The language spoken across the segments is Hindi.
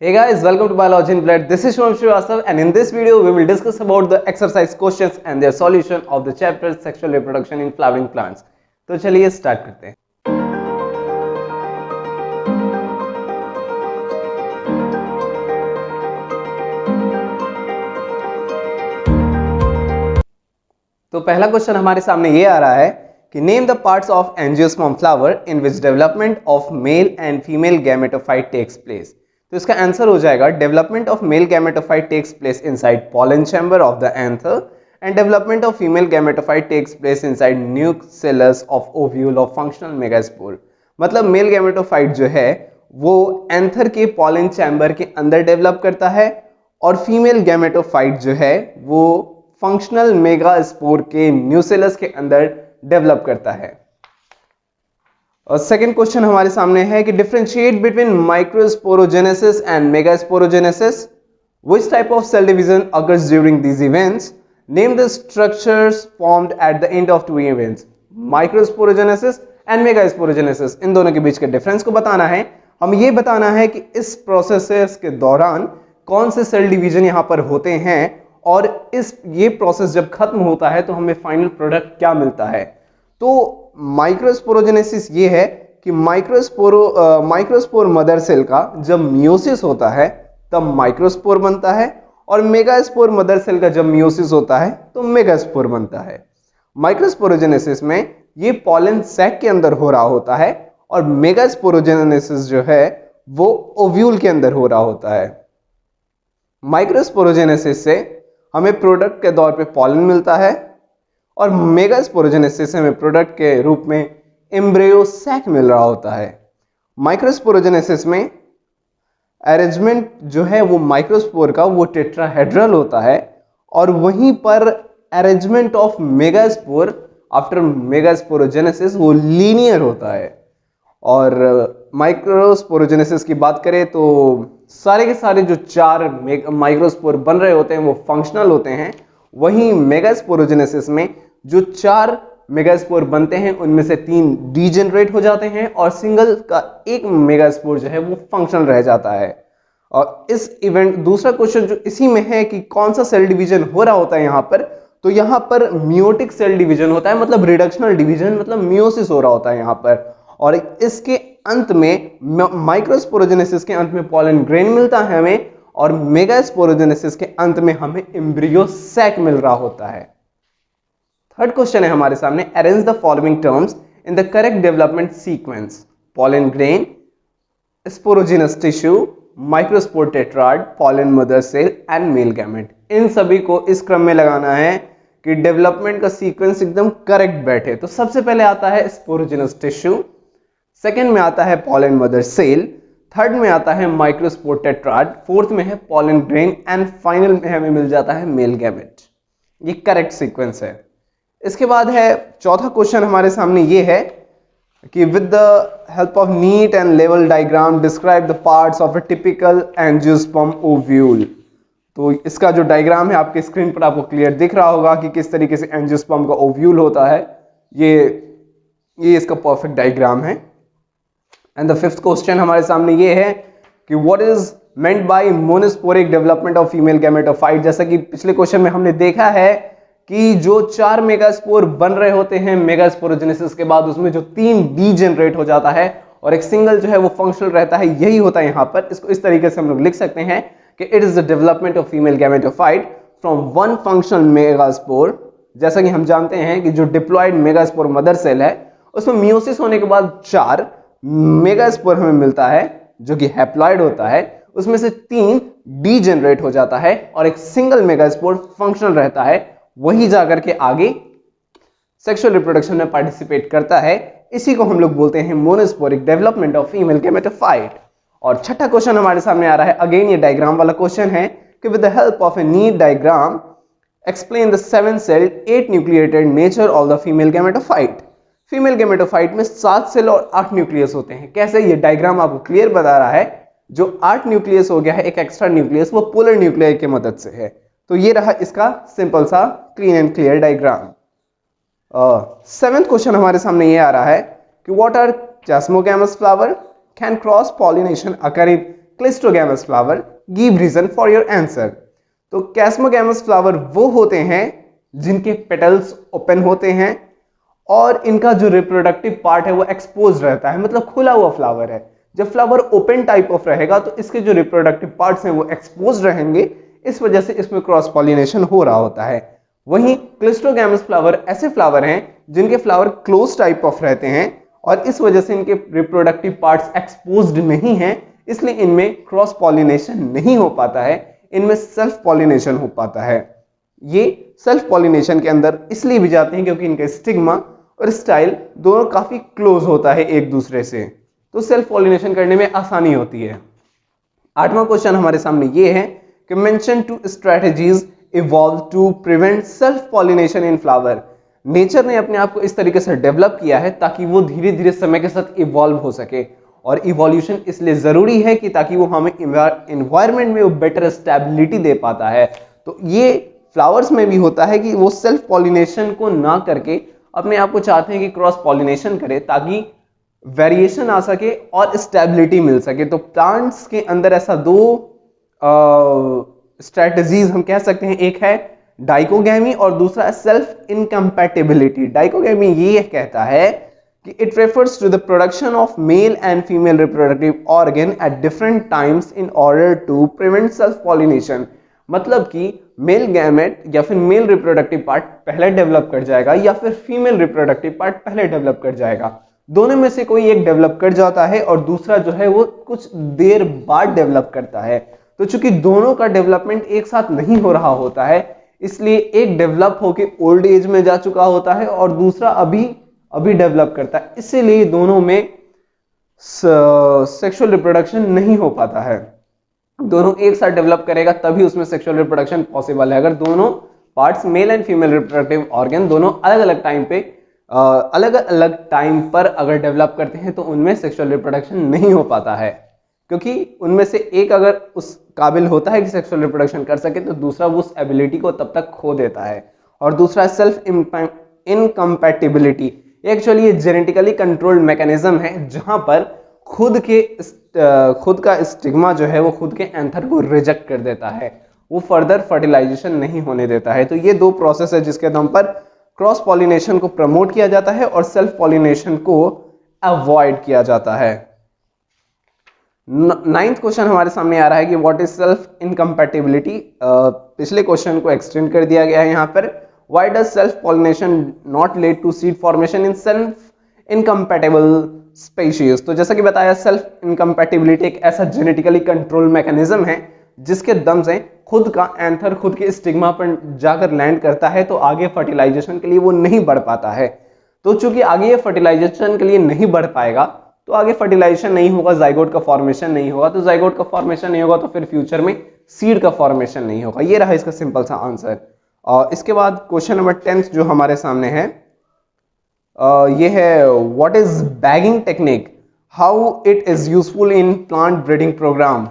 Hey guys, welcome to Biology in Blood. This is Shubham Srivastav and in this video we will discuss about the exercise questions and their solution of the chapter Sexual Reproduction in Flowering Plants. तो चलिए स्टार्ट करते हैं। तो पहला क्वेश्चन हमारे सामने ये आ रहा है कि name the parts of angiosperm flower in which development of male and female gametophyte takes place. तो इसका आंसर हो जाएगा development of male gametophyte takes place inside pollen chamber of the anther and development of female gametophyte takes place inside nucleus of ovule of functional megaspore. मतलब मेल गैमेटोफाइट जो है वो एंथर के पॉलन चैम्बर के अंदर डेवलप करता है और फीमेल गैमेटोफाइट जो है वो फंक्शनल मेगास्पोर के न्यूक्लियस के अंदर डेवलप करता है। और सेकंड क्वेश्चन हमारे सामने है कि differentiate between microsporogenesis and megasporogenesis. Which type of cell division occurs during these events? Name the structures formed at the end of two events, microsporogenesis and megasporogenesis. इन दोनों के बीच के डिफरेंस को बताना है। हम ये बताना है कि इस प्रोसेस के दौरान कौन से सेल डिवीजन यहाँ पर होते हैं और ये प्रोसेस जब खत्म होता है तो हमें फाइनल प्रोडक्ट क्या मिलता है। तो माइक्रोस्पोरोजेनेसिस ये है कि माइक्रोस्पोर मदर सेल का जब मियोसिस होता है तब माइक्रोस्पोर बनता है और मेगास्पोर मदर सेल का जब मियोसिस होता है तो मेगास्पोर बनता है। माइक्रोस्पोरोजेनेसिस में ये पॉलन सैक के अंदर हो रहा होता है और मेगास्पोरोजेनेसिस जो है वो ओव्यूल के अंदर हो रहा होता है। माइक्रोस्पोरोजेनेसिस से हमें प्रोडक्ट के तौर पे पॉलन मिलता है और मेगास्पोरोजेनेसिस से हमें प्रोडक्ट के रूप में एम्ब्रियो सैक मिल रहा होता है। माइक्रोस्पोरोजेनेसिस में अरेंजमेंट जो है वो माइक्रोस्पोर का वो टेट्राहेड्रल होता है और वहीं पर arrangement of megaspore after megasporogenesis वो लीनियर होता है। और माइक्रोस्पोरोजेनेसिस की बात करें तो सारे के सारे जो चार माइक्रोस्पोर बन रहे होते हैं वो फंक्शनल होते हैं। वहीं मेगास्पोरोजेनेसिस में जो चार मेगास्पोर बनते हैं उनमें से 3 डीजेनरेट हो जाते हैं और सिंगल का एक मेगास्पोर जो है वो फंक्शनल रह जाता है। और इस इवेंट दूसरा क्वेश्चन जो इसी में है कि कौन सा सेल डिवीजन हो रहा होता है यहाँ पर, तो यहाँ पर मियोटिक सेल डिवीजन होता है, मतलब रिडक्शनल डिवीजन, मतलब मियोसिस हो रहा होता है यहाँ पर। और इसके अंत में माइक्रोस्पोरोजेनेसिस के अंत में पॉलन ग्रेन मिलता है हमें और मेगास्पोरोजेनेसिस के अंत में हमें एम्ब्रियो सैक मिल रहा होता है। थर्ड क्वेश्चन है हमारे सामने, arrange the following terms in the correct development sequence. Pollen grain, sporogenous tissue, microspore tetrad, pollen mother cell and male gamete. इन सभी को इस क्रम में लगाना है कि डेवलपमेंट का सीक्वेंस एकदम करेक्ट बैठे। तो सबसे पहले आता है स्पोरोजिनस टिश्यू, सेकेंड में आता है पॉलन मदर सेल, थर्ड में आता है माइक्रोस्पोर टेट्राड, फोर्थ में है पॉलन ग्रेन एंड फाइनल में हमें मिल जाता है मेल गैमेट। ये करेक्ट सीक्वेंस है। इसके बाद है चौथा क्वेश्चन हमारे सामने ये है कि with the help of neat and level diagram describe the parts of a typical angiosperm ovule. तो इसका जो डायग्राम है आपके स्क्रीन पर आपको क्लियर दिख रहा होगा कि किस तरीके से एंजियोस्पर्म का ओव्यूल होता है। ये इसका परफेक्ट डायग्राम है। एंड द फिफ्थ क्वेश्चन हमारे सामने ये है कि what is meant bye monosporic development of female gametophyte. जैसा कि पिछले क्वेश्चन में हमने देखा है कि जो 4 मेगास्पोर बन रहे होते हैं मेगास्पोरोजेनेसिस के बाद उसमें जो 3 डीजेनरेट हो जाता है और एक सिंगल जो है वो फंक्शनल रहता है, यही होता है यहाँ पर। इसको इस तरीके से हम लोग लिख सकते हैं कि it is the development of female gametophyte from one functional megaspore. जैसा कि हम जानते हैं कि जो डिप्लॉयड मेगास्पोर मदर सेल है उसमें मियोसिस होने के बाद 4 मेगास्पोर हमें मिलता है जो कि हैप्लॉइड होता है, उसमें से 3 डीजेनरेट हो जाता है और एक सिंगल मेगास्पोर फंक्शनल रहता है, वही जाकर के आगे सेक्सुअल रिप्रोडक्शन में पार्टिसिपेट करता है। इसी को हम लोग बोलते हैं monosporic development of female gametophyte. और छठा क्वेश्चन हमारे सामने आ रहा है, अगेन ये डायग्राम वाला क्वेश्चन है कि with the help of A NEET diagram explain the 7 sailed 8 nucleated nature of the female gametophyte. Female gametophyte में 7 सेल और 8 न्यूक्लियस होते हैं। कैसे? ये डायग्राम आपको क्लियर बता रहा है। जो 8 न्यूक्लियस हो गया है, एक एक्स्ट्रा न्यूक्लियस, वो पोलर न्यूक्लियर की मदद से है। तो ये रहा इसका सिंपल सा clean and clear diagram. 7th question हमारे सामने ये आ रहा है कि what are chasmogamous flower, can cross pollination occur in cleistogamous flower, give reason for your answer. तो कैस्मोगैमस फ्लावर वो होते हैं जिनके पेटल्स ओपन होते हैं और इनका जो रिप्रोडक्टिव पार्ट है वो एक्सपोज रहता है, मतलब खुला हुआ फ्लावर है। जब फ्लावर ओपन टाइप ऑफ रहेगा तो इसके जो रिप्रोडक्टिव पार्ट्स हैं वो एक्सपोज रहेंगे, इस वजह से इसमें क्रॉस पॉलिनेशन हो रहा होता है। वहीं क्लिस्टोगैमस फ्लावर ऐसे फ्लावर हैं जिनके फ्लावर क्लोज टाइप ऑफ रहते हैं और इस वजह से इनके रिप्रोडक्टिव पार्ट्स एक्सपोज्ड नहीं है, इसलिए इनमें क्रॉस पॉलिनेशन नहीं हो पाता है, इनमें सेल्फ पॉलिनेशन हो पाता है। ये सेल्फ पॉलिनेशन के अंदर इसलिए भी जाते हैं क्योंकि इनका स्टिग्मा और स्टाइल दोनों काफी क्लोज होता है एक दूसरे से, तो सेल्फ पॉलिनेशन करने में आसानी होती है। 8वां क्वेश्चन हमारे सामने ये है कि mention 2 strategies evolved to prevent self pollination in flower. Nature ने अपने आप को इस तरीके से डेवलप किया है ताकि वो धीरे धीरे समय के साथ इवॉल्व हो सके, और इवोल्यूशन इसलिए जरूरी है कि ताकि वो हमें एनवायरनमेंट में वो बेटर स्टेबिलिटी दे पाता है। तो ये फ्लावर्स में भी होता है कि वो सेल्फ पॉलिनेशन को ना करके अपने आप को चाहते हैं कि क्रॉस पॉलिनेशन करे ताकि वेरिएशन आ सके और स्टेबिलिटी मिल सके। तो प्लांट्स के अंदर ऐसा 2 स्ट्रेटजीज हम कह सकते हैं, एक है डाइकोगैमी और दूसरा सेल्फ इनकम्पैटिबिलिटी। डाइकोगैमी ये कहता है कि it refers to the production of male and female reproductive organ at different times in order to prevent self pollination. मतलब कि मेल गैमेट या फिर मेल रिप्रोडक्टिव पार्ट पहले डेवलप कर जाएगा या फिर फीमेल रिप्रोडक्टिव पार्ट पहले डेवलप कर जाएगा, दोनों में से कोई एक डेवलप कर जाता है और दूसरा जो है वो कुछ देर बाद डेवलप करता है। तो चूंकि दोनों का डेवलपमेंट एक साथ नहीं हो रहा होता है, इसलिए एक डेवलप होके ओल्ड एज में जा चुका होता है और दूसरा अभी डेवलप करता है, इसीलिए दोनों में सेक्सुअल रिप्रोडक्शन नहीं हो पाता है। दोनों एक साथ डेवलप करेगा तभी उसमें सेक्सुअल रिप्रोडक्शन पॉसिबल है। अगर दोनों parts mail and female reproductive organ दोनों अलग अलग टाइम पर अगर डेवलप करते हैं तो उनमें सेक्सुअल रिप्रोडक्शन नहीं हो पाता है, क्योंकि उनमें से एक अगर उस काबिल होता है कि सेक्सुअल रिप्रोडक्शन कर सके तो दूसरा वो उस एबिलिटी को तब तक खो देता है। और दूसरा सेल्फ इनकम्पैटिबिलिटी, एक्चुअली ये जेनेटिकली कंट्रोल्ड मैकेनिज्म है जहां पर खुद का स्टिग्मा जो है वो खुद के एंथर को रिजेक्ट कर देता है, वो फर्दर फर्टिलाइजेशन नहीं होने देता है। तो ये 2 प्रोसेस है जिसके दम पर क्रॉस पॉलिनेशन को प्रमोट किया जाता है और सेल्फ पॉलिनेशन को अवॉइड किया जाता है। 9th क्वेश्चन हमारे सामने आ रहा है कि व्हाट इज सेल्फ इनकम्पैटिबिलिटी। पिछले क्वेश्चन को एक्सटेंड कर दिया गया है यहाँ पर। Why does self pollination not lead to seed formation in self incompatible species. तो जैसा कि बताया, सेल्फ इनकम्पैटिबिलिटी एक ऐसा जेनेटिकली कंट्रोल मैकेनिज्म है जिसके दम से खुद का एंथर खुद के स्टिग्मा पर जाकर लैंड करता है, तो आगे फर्टिलाइजेशन के लिए वो नहीं बढ़ पाता है। तो चूंकि आगे ये फर्टिलाइजेशन के लिए नहीं बढ़ पाएगा तो आगे फर्टिलाइजेशन नहीं होगा, जाइगोट का फॉर्मेशन नहीं होगा, तो जाइगोट का फॉर्मेशन नहीं होगा तो फिर फ्यूचर में सीड का फॉर्मेशन नहीं होगा। ये रहा इसका सिंपल सा आंसर। और इसके बाद क्वेश्चन नंबर 10 जो हमारे सामने है ये है what is bagging technique, how it is useful in plant breeding programme.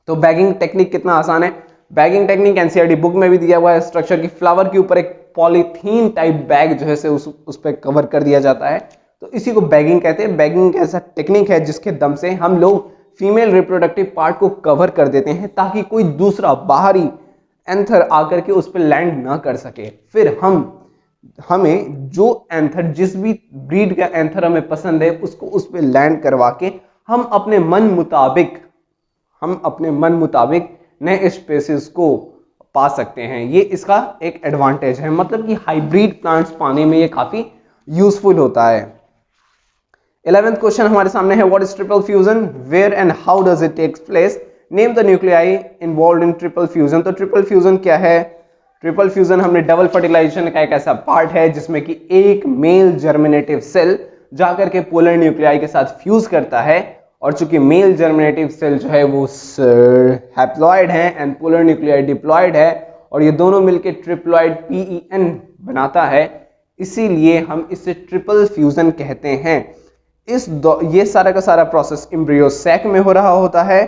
तो बैगिंग टेक्निक कितना आसान है। बैगिंग टेक्निक एनसीईआरटी बुक में भी दिया हुआ है स्ट्रक्चर की फ्लावर के ऊपर एक पॉलीथीन टाइप बैग जो है उस पर कवर कर दिया जाता है, तो इसी को बैगिंग कहते हैं। बैगिंग ऐसा टेक्निक है जिसके दम से हम लोग फीमेल रिप्रोडक्टिव पार्ट को कवर कर देते हैं ताकि कोई दूसरा बाहरी एंथर आकर के उस पर लैंड ना कर सके। फिर हमें जो एंथर, जिस भी ब्रीड का एंथर हमें पसंद है उसको उस पर लैंड करवा के हम अपने मन मुताबिक नए स्पेसीज को पा सकते हैं। ये इसका एक एडवांटेज है, मतलब कि हाइब्रिड प्लांट्स पाने में ये काफी यूजफुल होता है। 11th क्वेश्चन हमारे सामने है what is triple fusion, where and how does it takes place, name the nuclei involved in triple fusion. तो ट्रिपल फ्यूजन क्या है। ट्रिपल फ्यूजन हमने डबल फर्टिलाइजेशन का एक ऐसा पार्ट है जिसमें कि एक मेल जर्मिनेटिव सेल जाकर के पोलर न्यूक्लियाई के साथ फ्यूज करता है, और चूंकि मेल जर्मिनेटिव सेल जो है वो हैप्लॉइड है एंड पोलर न्यूक्लियाई डिप्लॉइड है, और ये दोनों मिलकर ट्रिप्लॉइड PEN बनाता है, इसीलिए हम इसे ट्रिपल फ्यूजन कहते हैं। ये सारा का सारा प्रोसेस एम्ब्रियो सैक में हो रहा होता है,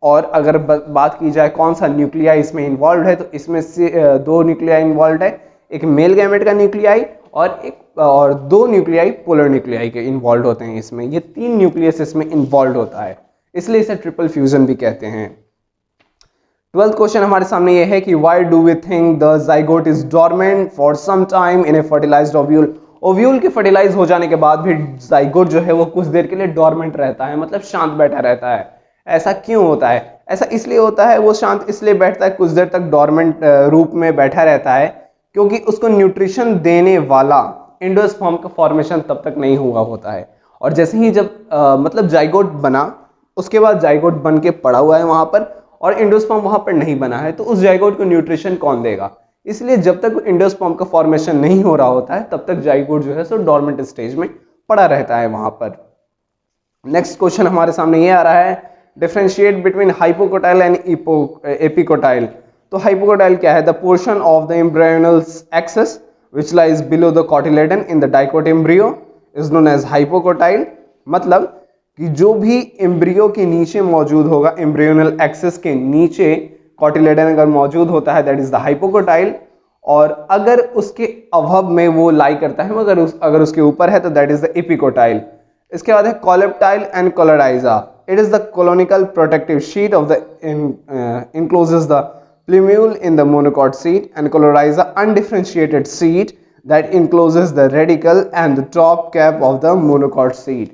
और अगर बात की जाए कौन सा न्यूक्लियाई इसमें इन्वॉल्व है, तो इसमें से 2 न्यूक्लियाई इन्वॉल्व है, एक मेल गैमेट का न्यूक्लियाई और 2 न्यूक्लियाई पोलर न्यूक्लियाई के इन्वॉल्व होते हैं इसमें। ये 3 न्यूक्लियस इसमें इन्वॉल्व होता है। इसलिए इसे ट्रिपल फ्यूजन भी कहते हैं। 12th क्वेश्चन हमारे सामने ये है कि why do we think the zygote is dormant for some time in a fertilised ovule. Ovule के फर्टिलाइज हो जाने के बाद भी जाइगोट जो है वो कुछ देर के लिए डोरमेंट रहता है, मतलब शांत बैठा रहता है। ऐसा क्यों होता है? ऐसा इसलिए होता है, वो शांत इसलिए बैठता है, कुछ देर तक डोरमेंट रूप में बैठा रहता है, क्योंकि उसको न्यूट्रिशन देने वाला एंडोस्पर्म का फॉर्मेशन तब तक नहीं हुआ होता है। और जैसे ही जब मतलब जाइगोट बना, उसके बाद जाइगोट बन के पड़ा हुआ है वहां पर और एंडोस्पर्म वहां पर नहीं बना है, तो उस जाइगोट को न्यूट्रिशन कौन देगा? इसलिए जब तक एंडोस्पर्म का फॉर्मेशन नहीं हो रहा होता है तब तक जाइगोट जो है सो डोरमेंट स्टेज में पड़ा रहता है वहां पर। नेक्स्ट क्वेश्चन हमारे सामने ये आ रहा है, differentiate between hypocotyl and epicotyl. तो हाइपोकोटाइल क्या है? The portion of the embryonal axis which lies below the cotyledon in the dicot embryo is known as hypocotyl. मतलब कि जो भी एम्ब्रियो के नीचे मौजूद होगा, एम्ब्रियोनल एक्सिस के नीचे कोटिलेडन अगर मौजूद होता है दैट इज द हाइपोकोटाइल, और अगर उसके अभव में वो लाई करता है, अगर उसके ऊपर है तो दैट इज द एपिकोटाइल। इसके बाद है coleoptile and coleorhiza. It is the conical protective sheath of the encloses the plumule in the monocot seed, and coleoriza undifferentiated seed that encloses the radicle and the top cap of the monocot seed.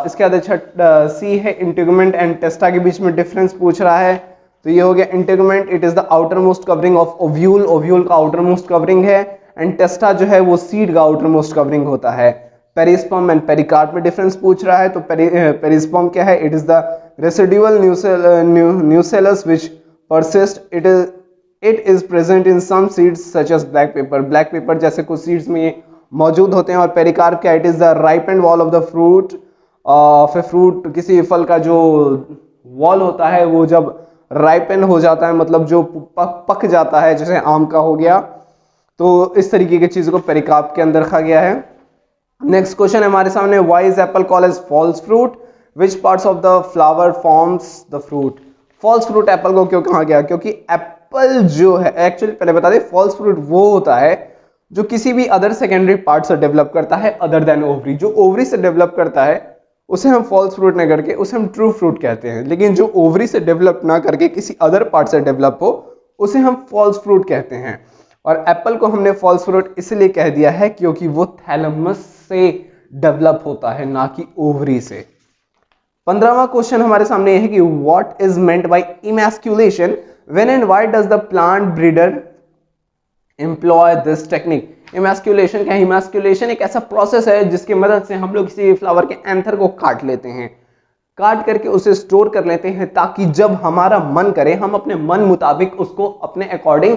इसके बाद सी है इंटीगुमेंट एंड टेस्टा के बीच में डिफरेंस पूछ रहा है। तो ये हो गया integument, it is the outer most covering of ovule, ovule का आउटर मोस्ट कवरिंग है, एंड टेस्टा जो है वो सीड का आउटर मोस्ट कवरिंग होता है। पेरिस्पर्म एंड पेरिकार्प में डिफरेंस पूछ रहा है। तो पेरिस्पर्म क्या है? It is the residual nucellus which persist, it is present in some seeds such as black pepper. Black pepper जैसे कुछ सीड्स में ये मौजूद होते हैं। और पेरिकार्प क्या? It is the ripened wall of the fruit of a fruit. किसी फल का जो वॉल होता है वो जब राइपेन हो जाता है, मतलब जो पक जाता है, जैसे आम का हो गया, तो इस तरीके की चीजों को पेरिकार्प के अंदर रखा गया है। नेक्स्ट क्वेश्चन हमारे सामने, why is apple called as false fruit? Which parts of the flower forms the fruit? False fruit apple को क्यों कहा गया? क्योंकि एप्पल जो है, एक्चुअली पहले बता दें, फॉल्स फ्रूट वो होता है जो किसी भी अदर सेकेंडरी पार्ट से डेवलप करता है अदर देन ओवरी। जो ओवरी से डेवलप करता है उसे हम फॉल्स फ्रूट नहीं करके उसे हम ट्रू फ्रूट कहते हैं, लेकिन जो ओवरी से डेवलप ना करके किसी अदर पार्ट से डेवलप हो उसे हम फॉल्स फ्रूट कहते हैं। और एप्पल को हमने फॉल्स फ्रूट इसलिए कह दिया है क्योंकि वो थैलेमस से डेवलप होता है, ना कि ओवरी से। 15वां क्वेश्चन हमारे सामने यह है कि what is meant by emasculation, when and why does the plant breeder employ this technique? Emasculation क्या है? इमैस्कुलेशन एक ऐसा प्रोसेस है जिसकी मदद से हम लोग किसी फ्लावर के एंथर को काट लेते हैं, काट करके उसे स्टोर कर लेते हैं, ताकि जब हमारा मन करे हम अपने मन मुताबिक उसको अपने अकॉर्डिंग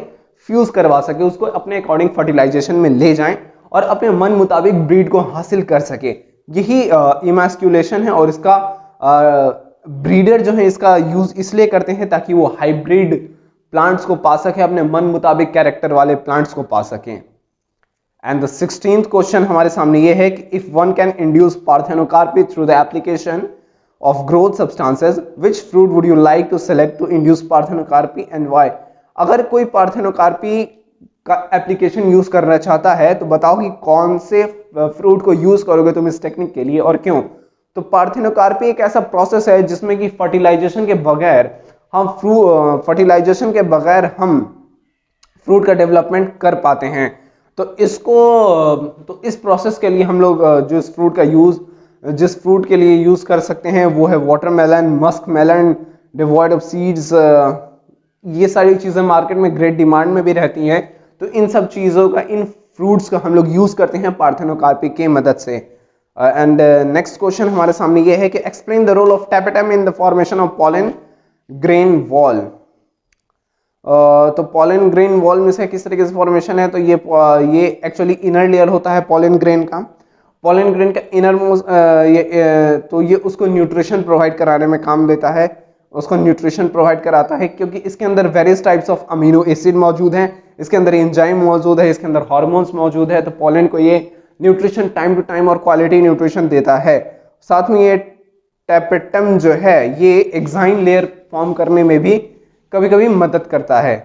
फ्यूज करवा सके, उसको अपने अकॉर्डिंग फर्टिलाइजेशन में ले जाएं और अपने मन मुताबिक ब्रीड को हासिल कर सके। यही इमैस्कुलेशन है। और इसका ब्रीडर जो है इसका यूज इसलिए करते हैं ताकि वो हाइब्रिड प्लांट्स को पा सके, अपने मन मुताबिक कैरेक्टर वाले प्लांट्स को पा सकें। एंड द 16th क्वेश्चन हमारे सामने ये है कि if one can induce parthenocarpy through the application of growth substances, which fruit would you like to select to induce parthenocarpy and why? अगर कोई पार्थेनोकार्पी का एप्लीकेशन यूज करना चाहता है तो बताओ कि कौन से फ्रूट को यूज करोगे तुम इस टेक्निक के लिए और क्यों? तो पार्थेनोकार्पी एक ऐसा प्रोसेस है जिसमें कि फर्टिलाइजेशन के बगैर हम फ्रूट का डेवलपमेंट कर पाते हैं। तो इस प्रोसेस के लिए हम लोग जिस फ्रूट के लिए यूज कर सकते हैं वो है watermelon, musk melon, devoid of seeds. ये सारी चीजें मार्केट में ग्रेट डिमांड में भी रहती हैं। तो इन सब चीजों का, इन फ्रूट्स का हम लोग यूज करते हैं पार्थेनोकार्पी के मदद से। एंड नेक्स्ट क्वेश्चन हमारे सामने ये है कि explain the role of tapetum in the formation of pollen grain wall. तो पॉलन ग्रेन वॉल में से किस तरीके से फॉर्मेशन है? तो ये एक्चुअली इनर लेयर होता है पॉलन ग्रेन का। पॉलन ग्रेन का इनर मोस्ट तो ये उसको न्यूट्रिशन प्रोवाइड कराने में काम लेता है, उसको न्यूट्रिशन प्रोवाइड कराता है, क्योंकि इसके अंदर various types of amino acid मौजूद हैं, इसके अंदर एंजाइम मौजूद है, इसके अंदर हार्मोन्स मौजूद है। तो पॉलन को ये न्यूट्रिशन टाइम टू टाइम और क्वालिटी न्यूट्रिशन देता है। साथ में ये टैपेटम जो है ये एक्साइन लेयर फॉर्म करने में भी कभी कभी मदद करता है।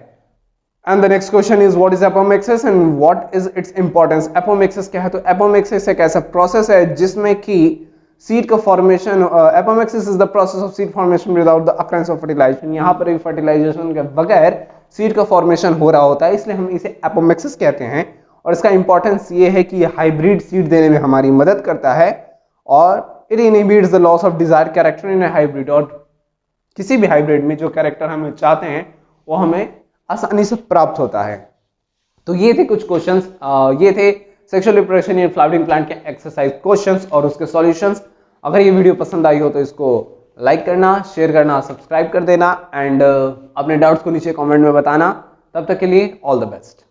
And the next question is what is apomixis and what is its importance? Apomixis क्या है? तो एपोमेक्सिस एक ऐसा प्रोसेस है जिसमें कि सीड का formation, apomixis is the process of seed formation without the occurrence of fertilisation. यहाँ पर भी फर्टिलाइजेशन के बगैर सीड का फॉर्मेशन हो रहा होता है, इसलिए हम इसे एपोमेक्सिस कहते हैं। और इसका इंपॉर्टेंस ये है कि ये हाइब्रिड सीड देने में हमारी मदद करता है और it inhibits the loss of desired character in A hybrid. और किसी भी हाइब्रिड में जो कैरेक्टर हम चाहते हैं वो हमें आसानी से प्राप्त होता है। तो ये थे कुछ क्वेश्चंस, ये थे sexual reproduction in flowering plant के एक्सरसाइज क्वेश्चंस और उसके सॉल्यूशंस। अगर ये वीडियो पसंद आई हो तो इसको लाइक करना, शेयर करना, सब्सक्राइब कर देना एंड अपने डाउट्स को नीचे कमेंट में बताना। तब तक के लिए ऑल द बेस्ट।